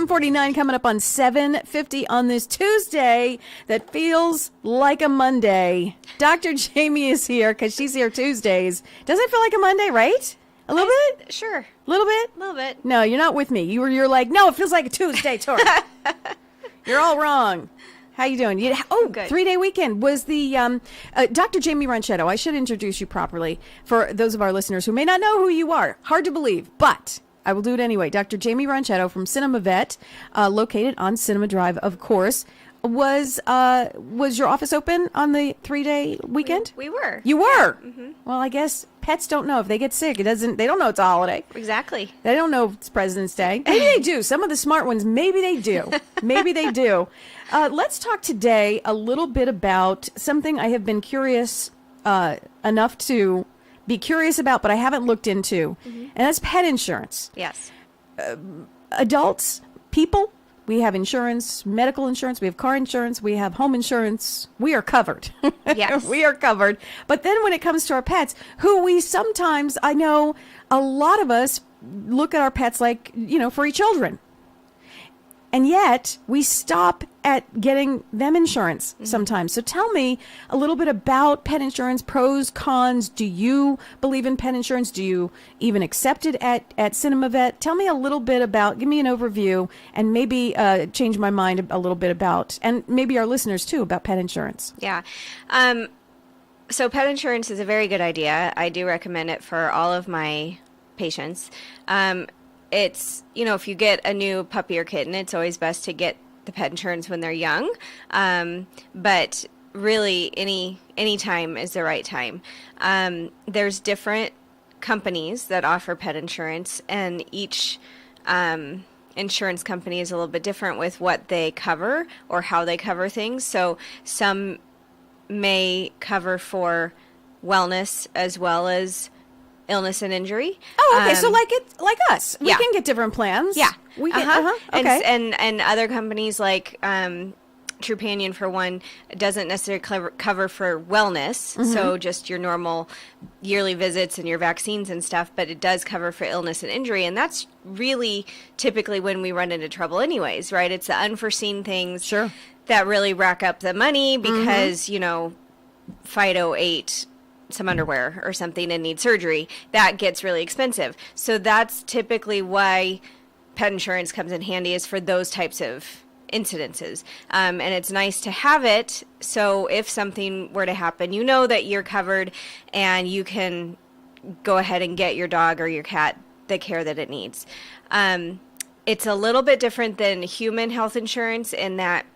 7:49 coming up on 7:50 on this Tuesday that feels like a Monday. Dr. Jaimie is here because she's here Tuesdays. Does it feel like a Monday, right? A little bit? Sure. A little bit? A little bit. No, you're not with me. You're like, no, it feels like a Tuesday, Tori. You're all wrong. How you doing? Good. 3-day weekend was the Dr. Jaimie Ronchetto. I should introduce you properly for those of our listeners who may not know who you are. Hard to believe, but I will do it anyway. Dr. Jaimie Ronchetto from Cinema Vet, located on Cinema Drive, of course. Was your office open on the 3-day weekend? We were. You were? Yeah. Mm-hmm. Well, I guess pets don't know if they get sick. They don't know it's a holiday. Exactly. They don't know it's President's Day. Maybe they do. Some of the smart ones, maybe they do. Maybe they do. Let's talk today a little bit about something I have been curious enough to be curious about, but I haven't looked into, and that's pet insurance. Yes. Adults, people, we have insurance, medical insurance, we have car insurance, we have home insurance. We are covered. Yes. We are covered. But then when it comes to our pets, who we sometimes, I know a lot of us look at our pets like, furry children. And yet we stop at getting them insurance sometimes. So tell me a little bit about pet insurance, pros, cons. Do you believe in pet insurance? Do you even accept it at Cinema Vet? Tell me a little bit about, give me an overview and maybe change my mind a little bit about, and maybe our listeners too, about pet insurance. Yeah. So pet insurance is a very good idea. I do recommend it for all of my patients. It's, if you get a new puppy or kitten, it's always best to get the pet insurance when they're young. But really, any time is the right time. There's different companies that offer pet insurance, and each insurance company is a little bit different with what they cover or how they cover things. So some may cover for wellness as well as illness and injury. Oh, okay. So like us, we yeah. can get different plans. Yeah, we can. Okay. And other companies like Trupanion, for one, doesn't necessarily cover for wellness, so just your normal yearly visits and your vaccines and stuff, but it does cover for illness and injury, and that's really typically when we run into trouble anyways, right? It's the unforeseen things that really rack up the money because, Fido ate some underwear or something and need surgery. That gets really expensive. So that's typically why pet insurance comes in handy, is for those types of incidences. And it's nice to have it, so if something were to happen, that you're covered and you can go ahead and get your dog or your cat the care that it needs. It's a little bit different than human health insurance in that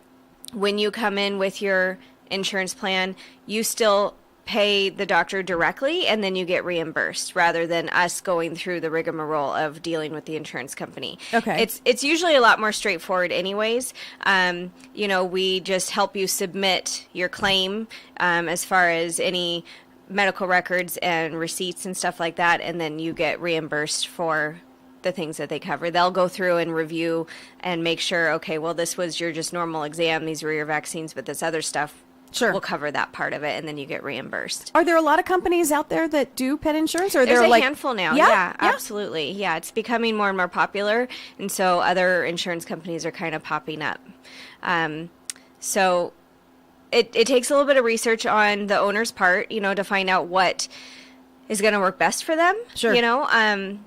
when you come in with your insurance plan, you still pay the doctor directly and then you get reimbursed, rather than us going through the rigmarole of dealing with the insurance company. Okay. It's usually a lot more straightforward anyways. We just help you submit your claim as far as any medical records and receipts and stuff like that, and then you get reimbursed for the things that they cover. They'll go through and review and make sure, okay, well, this was your just normal exam, these were your vaccines, but this other stuff, we'll cover that part of it, and then you get reimbursed. Are there a lot of companies out there that do pet insurance? Or There's a handful now. Yeah, absolutely. Yeah, it's becoming more and more popular, and so other insurance companies are kind of popping up. So it takes a little bit of research on the owner's part, to find out what is going to work best for them. Sure.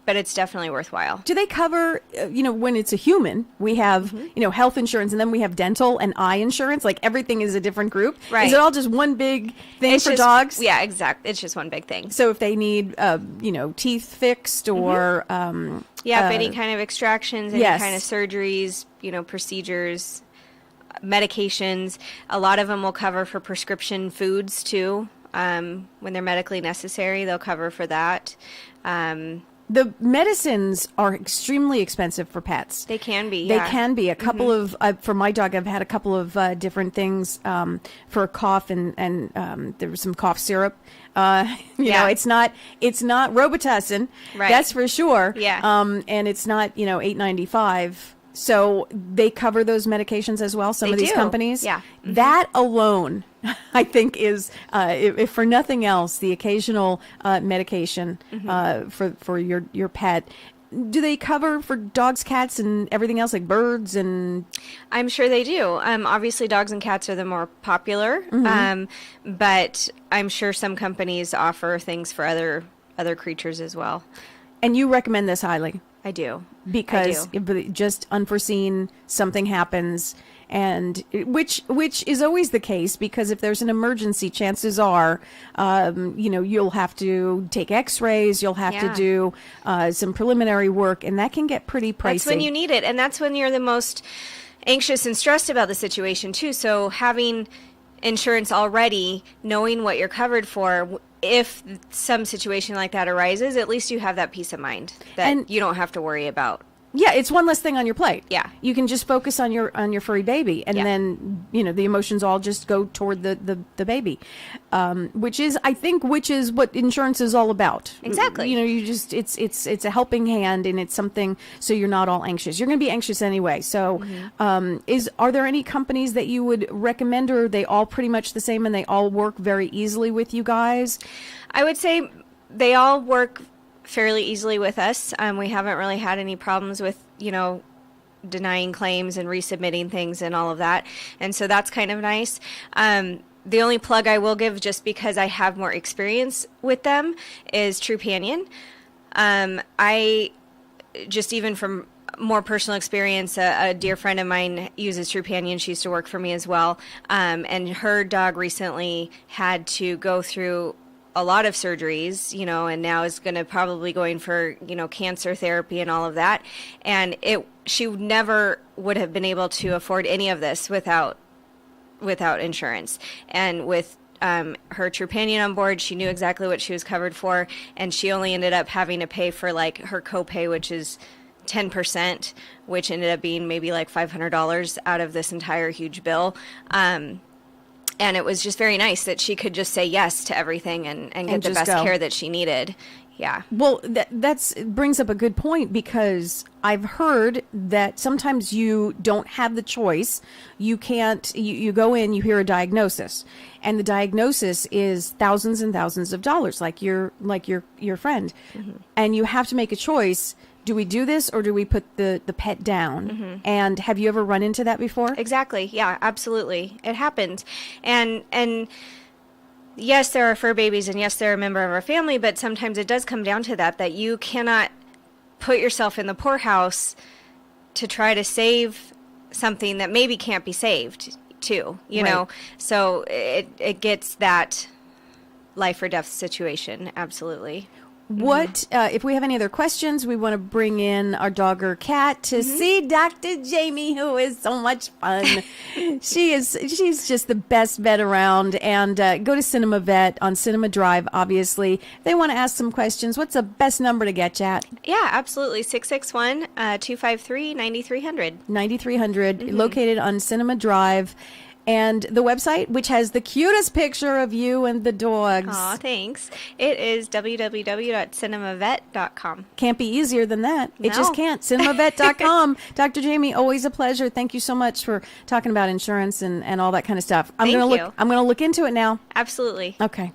But it's definitely worthwhile. Do they cover, when it's a human, we have, health insurance, and then we have dental and eye insurance, like everything is a different group. Right. Is it all just one big thing for dogs? Yeah, exactly. It's just one big thing. So if they need, teeth fixed or... any kind of extractions, any kind of surgeries, procedures, medications, a lot of them will cover for prescription foods too. When they're medically necessary, they'll cover for that. The medicines are extremely expensive for pets. They can be. They can be. A couple of, for my dog, I've had a couple of different things for a cough, and there was some cough syrup. It's not Robitussin, right? That's for sure. Yeah. And it's not $8.95. So they cover those medications as well. Some of these companies. Yeah. That alone, I think, is if for nothing else, the occasional medication for your pet do they cover for dogs, cats, and everything else like birds and? I'm sure they do. Obviously, dogs and cats are the more popular, but I'm sure some companies offer things for other creatures as well. And you recommend this highly? I do. Because if just unforeseen something happens, and which is always the case, because if there's an emergency, chances are, you'll have to take x-rays, you'll have to do some preliminary work, and that can get pretty pricey. That's when you need it, and that's when you're the most anxious and stressed about the situation too. So having insurance already, knowing what you're covered for, if some situation like that arises, at least you have that peace of mind that you don't have to worry about. Yeah, it's one less thing on your plate. Yeah. You can just focus on your furry baby, and then, the emotions all just go toward the baby. Which is what insurance is all about. Exactly. It's a helping hand, and it's something so you're not all anxious. You're going to be anxious anyway. So, are there any companies that you would recommend, or are they all pretty much the same and they all work very easily with you guys? I would say they all work fairly easily with us. We haven't really had any problems with, denying claims and resubmitting things and all of that. And so that's kind of nice. The only plug I will give, just because I have more experience with them, is Trupanion. I just, even from more personal experience, a dear friend of mine uses Trupanion. She used to work for me as well. And her dog recently had to go through a lot of surgeries, and now is going to probably going for, cancer therapy and all of that. And she never would have been able to afford any of this without insurance. And with her Trupanion on board, she knew exactly what she was covered for, and she only ended up having to pay for like her copay, which is 10%, which ended up being maybe like $500 out of this entire huge bill. And it was just very nice that she could just say yes to everything and get the best care that she needed. Yeah. Well, that brings up a good point, because I've heard that sometimes you don't have the choice. You can't, you go in, you hear a diagnosis, and the diagnosis is thousands and thousands of dollars, like your friend. And you have to make a choice. Do we do this, or do we put the pet down? And have you ever run into that before? Exactly. Yeah, absolutely. It happens. And yes, there are fur babies, and yes, they're a member of our family, but sometimes it does come down to that you cannot put yourself in the poorhouse to try to save something that maybe can't be saved too, you know? So it gets that life or death situation. Absolutely. What, if we have any other questions, we want to bring in our dog or cat to see Dr. Jaimie, who is so much fun. She's just the best vet around. And go to Cinema Vet on Cinema Drive, obviously. If they want to ask some questions, what's the best number to get you at? Yeah, absolutely. 661-253-9300. 9300, located on Cinema Drive. And the website, which has the cutest picture of you and the dogs. Aw, thanks. It is www.cinemavet.com. Can't be easier than that. No. It just can't. Cinemavet.com. Dr. Jaimie, always a pleasure. Thank you so much for talking about insurance and all that kind of stuff. I'm going to look into it now. Absolutely. Okay.